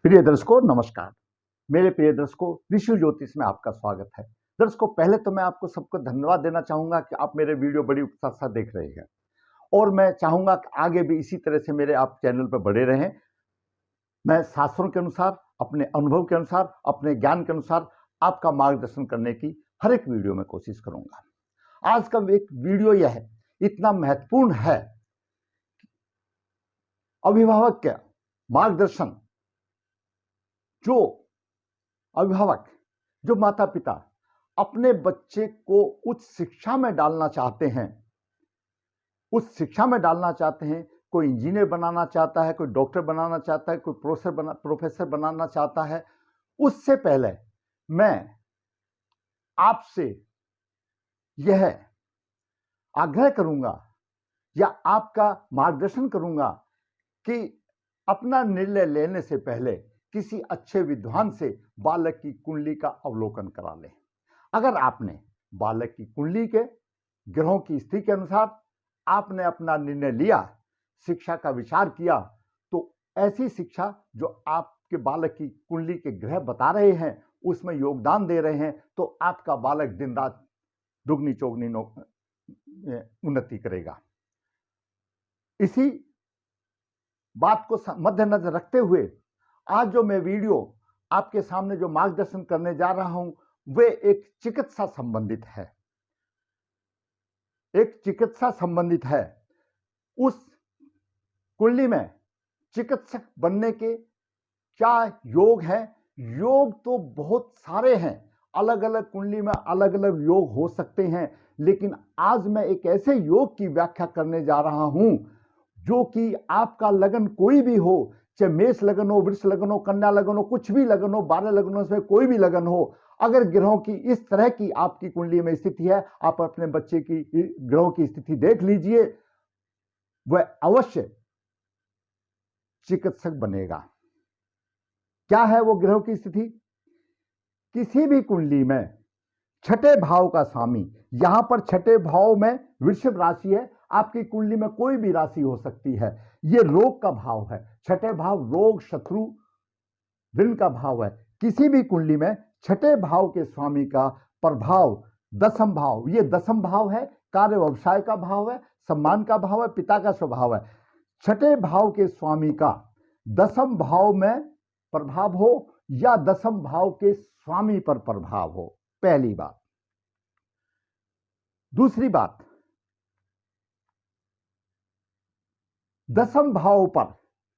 प्रिय दर्शकों नमस्कार। मेरे प्रिय दर्शकों ऋषि ज्योतिष में आपका स्वागत है। दर्शकों पहले तो मैं आपको सबको धन्यवाद देना चाहूंगा कि आप मेरे वीडियो बड़ी उत्साह से देख रहे हैं और मैं चाहूंगा कि आगे भी इसी तरह से मेरे आप चैनल पर बड़े रहें। मैं शास्त्रों के अनुसार, अपने अनुभव के अनुसार, अपने ज्ञान के अनुसार आपका मार्गदर्शन करने की हर एक वीडियो में कोशिश करूंगा। आज का एक वीडियो यह है, इतना महत्वपूर्ण है। अभिभावक का मार्गदर्शन, जो अभिभावक, जो माता पिता अपने बच्चे को उच्च शिक्षा में डालना चाहते हैं, उस शिक्षा में डालना चाहते हैं, कोई इंजीनियर बनाना चाहता है, कोई डॉक्टर बनाना चाहता है, कोई प्रोफेसर बनाना चाहता है, उससे पहले मैं आपसे यह आग्रह करूंगा या आपका मार्गदर्शन करूंगा कि अपना निर्णय लेने से पहले किसी अच्छे विद्वान से बालक की कुंडली का अवलोकन करा लें। अगर आपने बालक की कुंडली के ग्रहों की स्थिति के अनुसार आपने अपना निर्णय लिया, शिक्षा का विचार किया, तो ऐसी शिक्षा जो आपके बालक की कुंडली के ग्रह बता रहे हैं उसमें योगदान दे रहे हैं, तो आपका बालक दिन रात दुगनी चौगनी उन्नति करेगा। इसी बात को मद्देनजर रखते हुए आज जो मैं वीडियो आपके सामने जो मार्गदर्शन करने जा रहा हूं वे एक चिकित्सा संबंधित है, एक चिकित्सा संबंधित है। उस कुंडली में चिकित्सक बनने के क्या योग हैं? योग तो बहुत सारे हैं, अलग अलग कुंडली में अलग अलग योग हो सकते हैं, लेकिन आज मैं एक ऐसे योग की व्याख्या करने जा रहा हूं जो कि आपका लगन कोई भी हो, चाहे मेष लगन हो, वृष लगन हो, कन्या लगन हो, कुछ भी लगन हो, 12 लगनों से कोई भी लगन हो, अगर ग्रहों की इस तरह की आपकी कुंडली में स्थिति है, आप अपने बच्चे की ग्रहों की स्थिति देख लीजिए, वह अवश्य चिकित्सक बनेगा। क्या है वो ग्रहों की स्थिति? किसी भी कुंडली में छठे भाव का स्वामी, यहां पर छठे भाव में वृषभ राशि है, आपकी कुंडली में कोई भी राशि हो सकती है, यह रोग का भाव है। छठे भाव रोग, शत्रु, ऋण का भाव है। किसी भी कुंडली में छठे भाव के स्वामी का प्रभाव दसम भाव, यह दसम भाव है, कार्य व्यवसाय का भाव है, सम्मान का भाव है, पिता का स्वभाव है। छठे भाव के स्वामी का दसम भाव में प्रभाव हो या दसम भाव के स्वामी पर प्रभाव हो, पहली बात। दूसरी बात, दसम भाव पर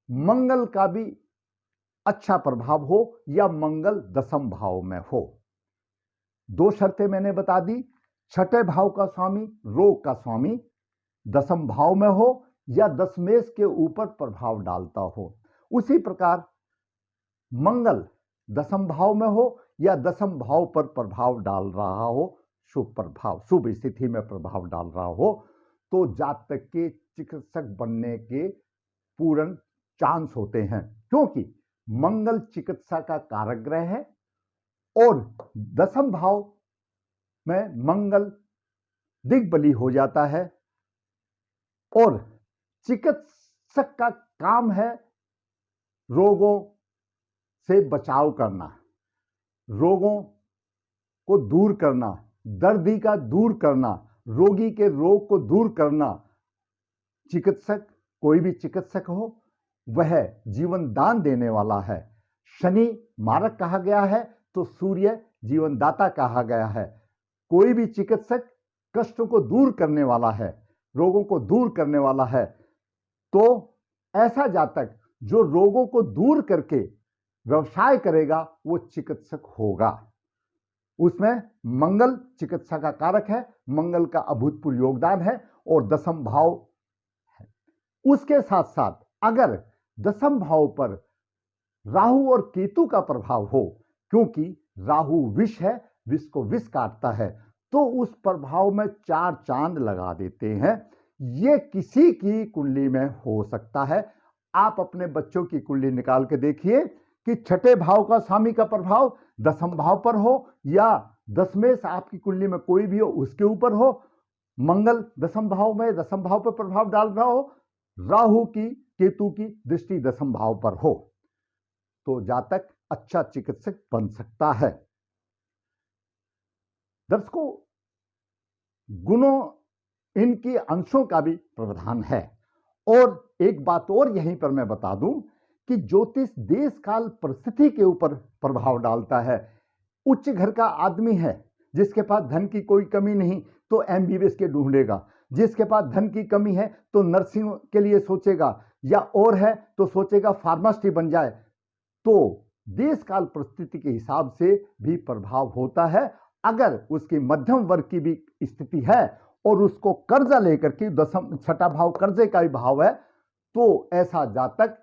मंगल का भी अच्छा प्रभाव हो या मंगल दसम भाव में हो। दो शर्तें मैंने बता दी, छठे भाव का स्वामी, रोग का स्वामी दसम भाव में हो या दशमेश के ऊपर प्रभाव डालता हो। उसी प्रकार मंगल दसम भाव में हो या दसम भाव पर प्रभाव डाल रहा हो, शुभ प्रभाव, शुभ स्थिति में प्रभाव डाल रहा हो, तो जातक के चिकित्सक बनने के पूर्ण चांस होते हैं, क्योंकि मंगल चिकित्सा का कारक ग्रह है और दसम भाव में मंगल दिग्बली हो जाता है और चिकित्सक का काम है रोगों से बचाव करना, रोगों को दूर करना, दर्दी का दूर करना, रोगी के रोग को दूर करना। चिकित्सक, कोई भी चिकित्सक हो, वह जीवन दान देने वाला है। शनि मारक कहा गया है तो सूर्य जीवन दाता कहा गया है। कोई भी चिकित्सक कष्टों को दूर करने वाला है, रोगों को दूर करने वाला है। तो ऐसा जातक जो रोगों को दूर करके व्यवसाय करेगा वो चिकित्सक होगा। उसमें मंगल चिकित्सा का कारक है, मंगल का अभूतपूर्व योगदान है और दसम भाव है। उसके साथ साथ अगर दसम भाव पर राहु और केतु का प्रभाव हो, क्योंकि राहु विष है, विष को विष काटता है, तो उस प्रभाव में चार चांद लगा देते हैं। यह किसी की कुंडली में हो सकता है। आप अपने बच्चों की कुंडली निकाल के देखिए कि छठे भाव का स्वामी का प्रभाव दसम भाव पर हो या दशमेश आपकी कुंडली में कोई भी हो उसके ऊपर हो, मंगल दसम भाव में दसम भाव पर प्रभाव डाल रहा हो, राहु की केतु की दृष्टि दसम भाव पर हो, तो जातक अच्छा चिकित्सक बन सकता है। दर्शकों, गुणों इनकी अंशों का भी प्रावधान है। और एक बात और यहीं पर मैं बता दूं कि ज्योतिष देश काल परिस्थिति के ऊपर प्रभाव डालता है। उच्च घर का आदमी है, जिसके पास धन की कोई कमी नहीं तो एमबीबीएस के ढूंढेगा, जिसके पास धन की कमी है तो नर्सिंग के लिए सोचेगा, या और है तो सोचेगा फार्मासिस्ट बन जाए। तो देश काल परिस्थिति के हिसाब से भी प्रभाव होता है। अगर उसकी मध्यम वर्ग की भी स्थिति है और उसको कर्जा लेकर के छठा भाव कर्जे का भी भाव है, तो ऐसा जातक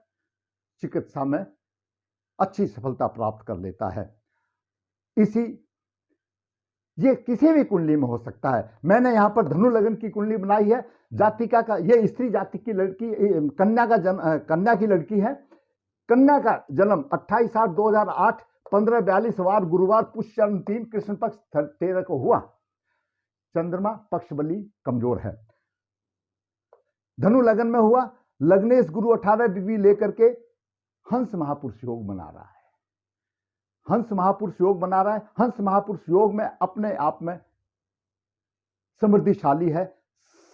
चिकित्सा में अच्छी सफलता प्राप्त कर लेता है। ये किसी भी कुंडली में हो सकता है। मैंने यहां पर धनु लगन की कुंडली बनाई है। जातिका का, ये स्त्री जाति की लड़की, कन्या की लड़की है। कन्या का जन्म 28/8/2008 15:42 वार गुरुवार पुष्य 3 कृष्ण पक्ष 13 को हुआ। चंद्रमा पक्ष बली कमजोर है। धनु लगन में हुआ। लग्नेश गुरु 18 डिग्री लेकर के हंस महापुरुष योग बना रहा है। हंस महापुरुष योग बना रहा है। हंस महापुरुष योग में अपने आप में समृद्धिशाली है,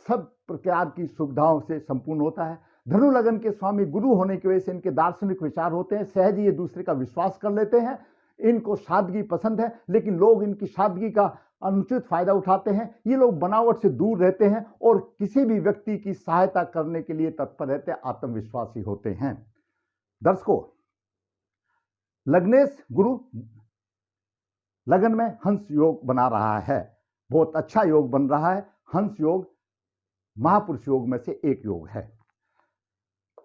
सब प्रकार की सुविधाओं से संपूर्ण होता है। धनु लगन के स्वामी गुरु होने की वजह से इनके दार्शनिक विचार होते हैं, सहज ये दूसरे का विश्वास कर लेते हैं। इनको सादगी पसंद है, लेकिन लोग इनकी सादगी का अनुचित फायदा उठाते हैं। ये लोग बनावट से दूर रहते हैं और किसी भी व्यक्ति की सहायता करने के लिए तत्पर रहते हैं, आत्मविश्वासी होते हैं। दर्शकों, लग्नेश गुरु लगन में हंस योग बना रहा है, बहुत अच्छा योग बन रहा है। हंस योग महापुरुष योग में से एक योग है।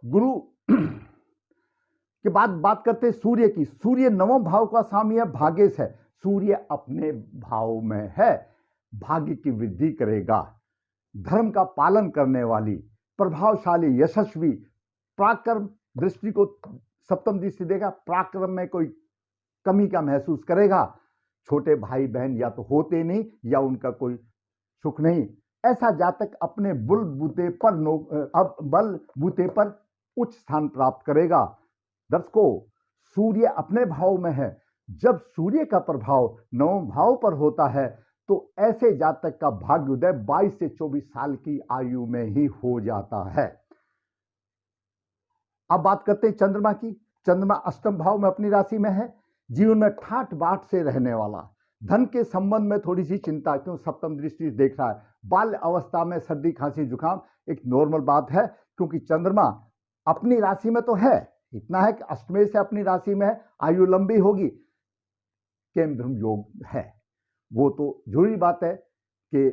गुरु के बाद बात करते हैं सूर्य की। सूर्य नवम भाव का स्वामी है, भाग्येश है। सूर्य अपने भाव में है, भाग्य की वृद्धि करेगा। धर्म का पालन करने वाली, प्रभावशाली, यशस्वी, पराक्रम दृष्टि को सप्तम दृष्टि देगा। पराक्रम में कोई कमी का महसूस करेगा। छोटे भाई बहन या तो होते नहीं या उनका कोई सुख नहीं। ऐसा जातक अपने बलबूते पर उच्च स्थान प्राप्त करेगा। दर्शकों, सूर्य अपने भाव में है। जब सूर्य का प्रभाव नवम भाव पर होता है तो ऐसे जातक का भाग्योदय 22 से 24 साल की आयु में ही हो जाता है। अब बात करते हैं चंद्रमा की। चंद्रमा अष्टम भाव में अपनी राशि में है। जीवन में ठाट बाट से रहने वाला। धन के संबंध में थोड़ी सी चिंता, क्यों सप्तम दृष्टि देख रहा है। बाल्य अवस्था में सर्दी खांसी जुकाम एक नॉर्मल बात है, क्योंकि चंद्रमा अपनी राशि में तो है। इतना है कि अष्टमेय से अपनी राशि में है, आयु लंबी होगी। केम धर्म योग है, वो तो जरूरी बात है कि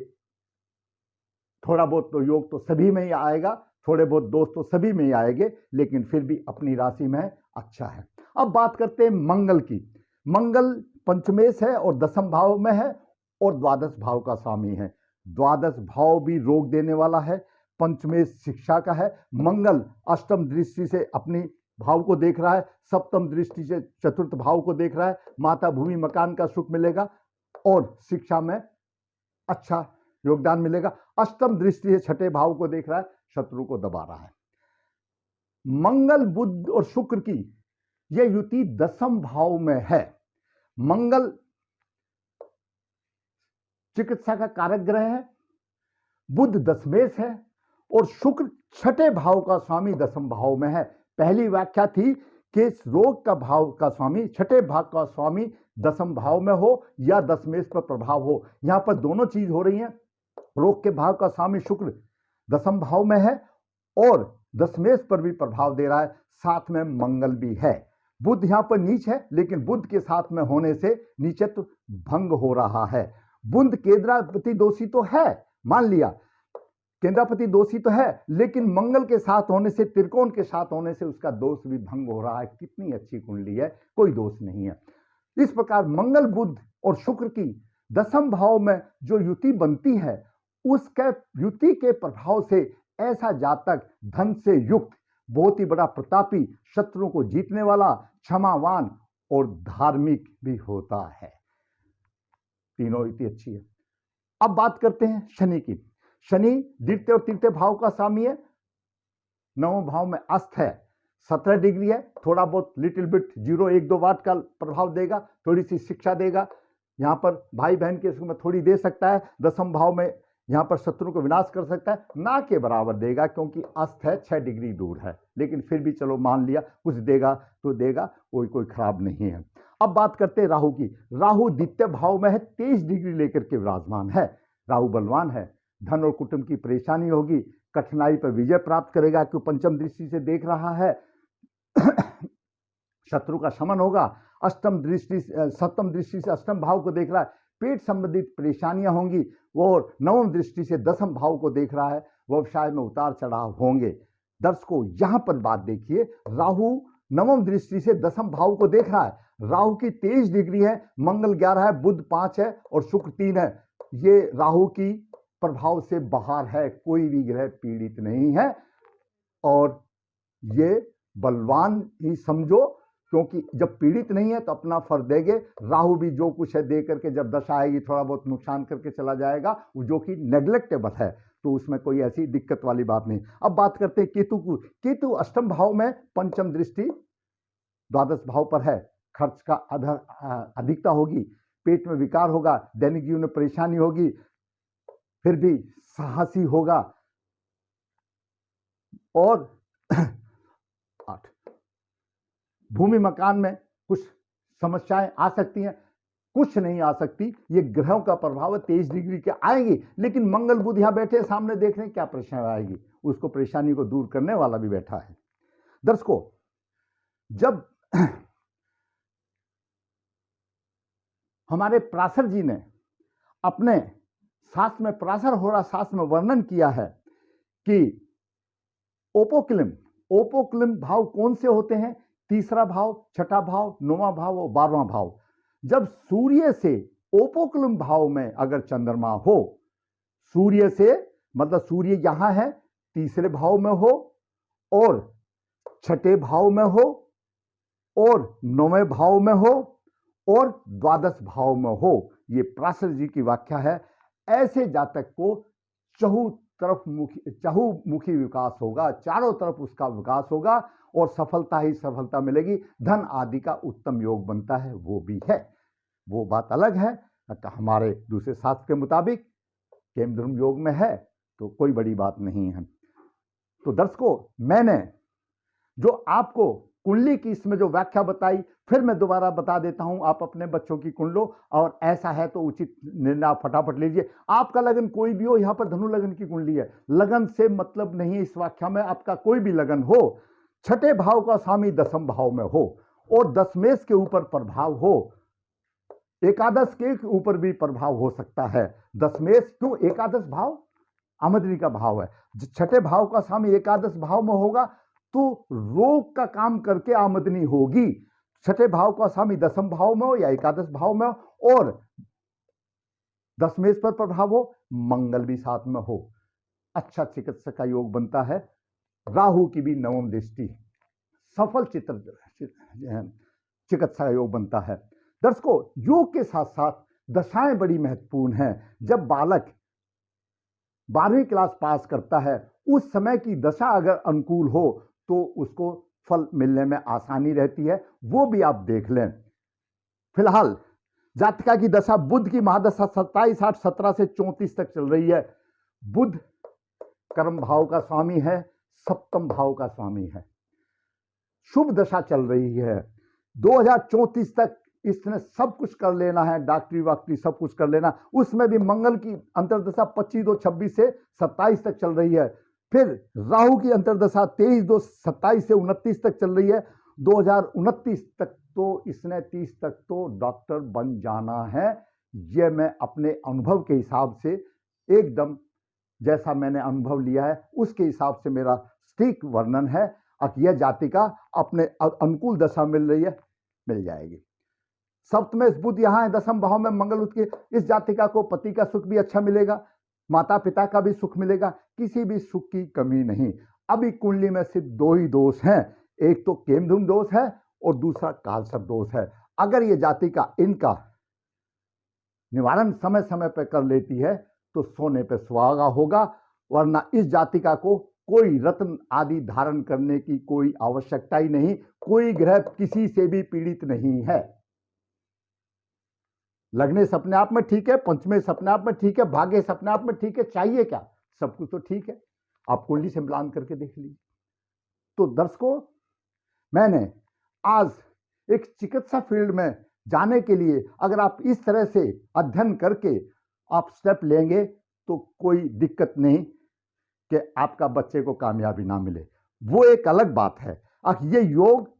थोड़ा बहुत तो योग तो सभी में ही आएगा, थोड़े बहुत दोष तो सभी में ही आएंगे, लेकिन फिर भी अपनी राशि में अच्छा है। अब बात करते हैं मंगल की। मंगल पंचमेश है और दसम भाव में है और द्वादश भाव का स्वामी है। द्वादश भाव भी रोग देने वाला है। पंचमेश शिक्षा का है। मंगल अष्टम दृष्टि से अपनी भाव को देख रहा है, सप्तम दृष्टि से चतुर्थ भाव को देख रहा है। माता भूमि मकान का सुख मिलेगा और शिक्षा में अच्छा योगदान मिलेगा। अष्टम दृष्टि से छठे भाव को देख रहा है, शत्रु को दबा रहा है। मंगल बुध और शुक्र की यह युति दसम भाव में है। मंगल चिकित्सा का कारक ग्रह है, बुध दशमेश है और शुक्र छठे भाव का स्वामी दसम भाव में है। पहली व्याख्या थी कि रोग का भाव का स्वामी छठे भाव का स्वामी दसम भाव में हो या दशमेश पर प्रभाव हो। यहां पर दोनों चीज हो रही है। रोग के भाव का स्वामी शुक्र दसम भाव में है और दशमेश पर भी प्रभाव दे रहा है, साथ में मंगल भी है। बुध यहां पर नीच है, लेकिन बुध के साथ में होने से नीचत्व भंग हो रहा है। बुध केंद्रापति दोषी तो है, मान लिया केंद्रापति दोषी तो है, लेकिन मंगल के साथ होने से, त्रिकोण के साथ होने से उसका दोष भी भंग हो रहा है। कितनी अच्छी कुंडली है, कोई दोष नहीं है। इस प्रकार मंगल बुध और शुक्र की दसम भाव में जो युति बनती है, उसके युति के प्रभाव से ऐसा जातक धन से युक्त, बहुत ही बड़ा प्रतापी, शत्रुओं को जीतने वाला, क्षमावान और धार्मिक भी होता है। तीनों युति अच्छी है। अब बात करते हैं शनि की। शनि द्वितीय और तृतीय भाव का स्वामी है, नवम भाव में अस्त है। 17 डिग्री है, थोड़ा बहुत लिटिल बिट 0-1-2 वाट का प्रभाव देगा, थोड़ी सी शिक्षा देगा। यहाँ पर भाई बहन के सुख में थोड़ी दे सकता है। दसम भाव में यहाँ पर शत्रु को विनाश कर सकता है, ना के बराबर देगा क्योंकि अस्त है, 6 डिग्री दूर है, लेकिन फिर भी चलो मान लिया कुछ देगा तो देगा, कोई खराब नहीं है। अब बात करते हैं राहु की। राहु द्वितीय भाव में है, 23 डिग्री लेकर के विराजमान है। राहु बलवान है, धन और कुटुंब की परेशानी होगी, कठिनाई पर विजय प्राप्त करेगा क्यों पंचम दृष्टि से देख रहा है। शत्रु का शमन होगा। सप्तम दृष्टि से अष्टम भाव को देख रहा है, पेट संबंधित परेशानियां होंगी। और नवम दृष्टि से दसम भाव को देख रहा है, व्यवसाय में उतार चढ़ाव होंगे। दर्शकों यहां पर बात देखिए, राहु नवम दृष्टि से दसम भाव को देख रहा है। राहु की 23 डिग्री है, मंगल 11 है, बुध 5 है और शुक्र 3 है। ये राहु की प्रभाव से बाहर है, कोई भी ग्रह पीड़ित नहीं है और ये बलवान ही समझो, क्योंकि जब पीड़ित नहीं है तो अपना फल देंगे। राहु भी जो कुछ है दे करके जब दशा आएगी थोड़ा बहुत नुकसान करके चला जाएगा, जो कि नेग्लेक्टेबल है, तो उसमें कोई ऐसी दिक्कत वाली बात नहीं। अब बात करते हैं केतु को। केतु अष्टम भाव में पंचम दृष्टि द्वादश भाव पर है। खर्च का अधिकता होगी, पेट में विकार होगा, दैनिक जीवन में परेशानी होगी, फिर भी साहसी होगा। और 8 भूमि मकान में कुछ समस्याएं आ सकती हैं, कुछ नहीं आ सकती, ये ग्रहों का प्रभाव है। 23 डिग्री के आएगी, लेकिन मंगल बुध यहां बैठे सामने देख रहे हैं, क्या परेशानी आएगी, उसको परेशानी को दूर करने वाला भी बैठा है। दर्शकों जब हमारे पराशर जी ने अपने शास्त्र में, पराशर होरा शास्त्र में वर्णन किया है कि ओपोक्लिम भाव कौन से होते हैं, तीसरा भाव, छठा भाव, 9वां भाव और 12वां भाव। जब सूर्य से ओपोक्लिम भाव में अगर चंद्रमा हो, सूर्य से मतलब सूर्य यहां है तीसरे भाव में हो और छठे भाव में हो और 9वें भाव में हो और द्वादश भाव में हो, ये पराशर जी की व्याख्या है। ऐसे जातक को चहुमुखी विकास होगा, चारों तरफ उसका विकास होगा और सफलता ही सफलता मिलेगी। धन आदि का उत्तम योग बनता है, वो भी है, वो बात अलग है। हमारे दूसरे शास्त्र के मुताबिक केमद्रुम योग में है तो कोई बड़ी बात नहीं है। तो दर्शकों मैंने जो आपको कुंडली की इसमें जो व्याख्या बताई, फिर मैं दोबारा बता देता हूं, आप अपने बच्चों की कुंडलो और ऐसा है तो उचित निर्णय आप फटाफट लीजिए। आपका लगन कोई भी हो, यहां पर धनु लगन की कुंडली है, लगन से मतलब नहीं इस व्याख्या में, आपका कोई भी लगन हो, छठे भाव का स्वामी दसम भाव में हो और दशमेश के ऊपर प्रभाव हो, एकादश के ऊपर भी प्रभाव हो सकता है। दशमेश क्यों, एकादश भाव आमदनी का भाव है, छठे भाव का स्वामी एकादश भाव में होगा तो रोग का काम करके आमदनी होगी। छठे भाव का स्वामी दसम भाव में हो या एकादश भाव में हो और दशमेश पर प्रभाव हो, मंगल भी साथ में हो, अच्छा चिकित्सक का योग बनता है। राहु की भी नवम दृष्टि, सफल चिकित्सा योग बनता है। दर्शकों योग के साथ साथ दशाएं बड़ी महत्वपूर्ण हैं। जब बालक 12वीं क्लास पास करता है, उस समय की दशा अगर अनुकूल हो तो उसको फल मिलने में आसानी रहती है, वो भी आप देख लें। फिलहाल जातका की दशा बुध की महादशा 27-8-17 से 34 तक चल रही है। बुध कर्म भाव का स्वामी है, सप्तम भाव का स्वामी है, शुभ दशा चल रही है। 2034 तक इसने सब कुछ कर लेना है, डॉक्टरी वाक्टरी सब कुछ कर लेना। उसमें भी मंगल की अंतर्दशा 25/2/26 से 27 तक चल रही है। फिर राहु की अंतर्दशा 23/2/27 से 29 तक चल रही है। 2029 तक तो इसने 30 तक तो डॉक्टर बन जाना है। यह मैं अपने अनुभव के हिसाब से एकदम जैसा मैंने अनुभव लिया है उसके हिसाब से मेरा सटीक वर्णन है। अब यह जातिका अपने अनुकूल दशा मिल रही है, मिल जाएगी। सप्तमेश बुध यहाँ है दसम भाव में मंगल उसके, इस जातिका को पति का सुख भी अच्छा मिलेगा, माता पिता का भी सुख मिलेगा, किसी भी सुख की कमी नहीं। अभी कुंडली में सिर्फ 2 ही दोष हैं, एक तो केमधूम दोष है और दूसरा कालसर्प दोष है। अगर ये जातिका इनका निवारण समय समय पर कर लेती है तो सोने पे सुहागा होगा, वरना इस जातिका को कोई रत्न आदि धारण करने की कोई आवश्यकता ही नहीं। कोई ग्रह किसी से भी पीड़ित नहीं है। लग्नेश अपने आप में ठीक है, पंचमेश अपने आप में ठीक है, भाग्येश अपने आप में ठीक है, चाहिए क्या? सब कुछ तो ठीक है, आप कुंडली से मिलान करके देख लीजिए। तो दर्शकों, मैंने आज एक चिकित्सा फील्ड में जाने के लिए अगर आप इस तरह से अध्ययन करके आप स्टेप लेंगे तो कोई दिक्कत नहीं कि आपका बच्चे को कामयाबी ना मिले, वो एक अलग बात है। ये योग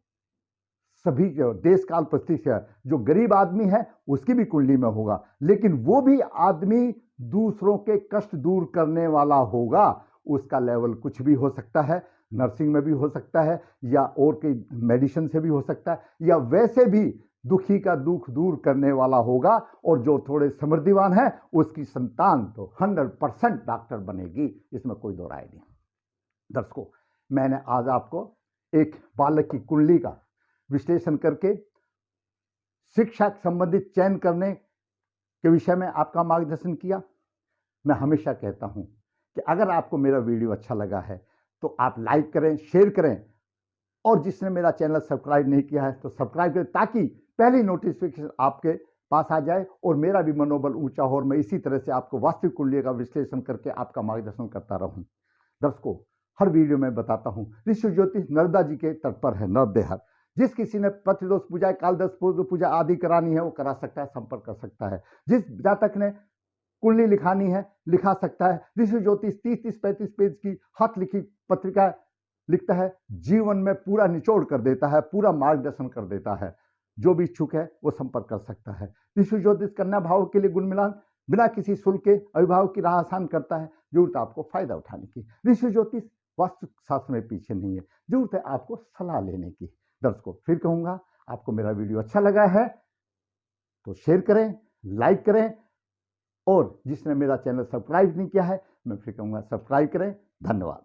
सभी देश काल परिस्थिति से, जो गरीब आदमी है उसकी भी कुंडली में होगा, लेकिन वो भी आदमी दूसरों के कष्ट दूर करने वाला होगा। उसका लेवल कुछ भी हो सकता है, नर्सिंग में भी हो सकता है, या और कोई मेडिसिन से भी हो सकता है, या वैसे भी दुखी का दुख दूर करने वाला होगा। और जो थोड़े समृद्धिवान है उसकी संतान तो 100% डॉक्टर बनेगी, इसमें कोई दो राय नहीं। दर्शकों, मैंने आज आपको एक बालक की कुंडली का विश्लेषण करके शिक्षा संबंधित चयन करने के विषय में आपका मार्गदर्शन किया। मैं हमेशा कहता हूं कि अगर आपको मेरा वीडियो अच्छा लगा है तो आप लाइक करें, शेयर करें, और जिसने मेरा चैनल सब्सक्राइब नहीं किया है तो सब्सक्राइब करें, ताकि पहली नोटिफिकेशन आपके पास आ जाए और मेरा भी मनोबल ऊंचा हो और मैं इसी तरह से आपको वास्तविक कुंडली का विश्लेषण करके आपका मार्गदर्शन करता रहूं। दर्शकों, हर वीडियो में बताता हूं, ऋषि ज्योतिष नर्मदा जी के तट पर है, नवदेहर। जिस किसी ने पतिदोष पूजा, कालदोष पूजा आदि करानी है वो करा सकता है, संपर्क कर सकता है। जिस जातक ने कुंडली लिखानी है लिखा सकता है। ऋषि ज्योतिष 30-35 पेज की हाथ लिखी पत्रिका लिखता है, जीवन में पूरा निचोड़ कर देता है, पूरा मार्गदर्शन कर देता है। जो भी इच्छुक है वो संपर्क कर सकता है। ऋषि ज्योतिष कन्या भाव के लिए गुण मिलान बिना किसी शुल्क के अभिभावक की राह आसान करता है। जरूरत आपको फायदा उठाने की। ऋषि ज्योतिष वास्तु शास्त्र में पीछे नहीं है, जरूरत है आपको सलाह लेने की। दर्शकों, फिर कहूंगा, आपको मेरा वीडियो अच्छा लगा है तो शेयर करें, लाइक करें, और जिसने मेरा चैनल सब्सक्राइब नहीं किया है मैं फिर कहूंगा सब्सक्राइब करें। धन्यवाद।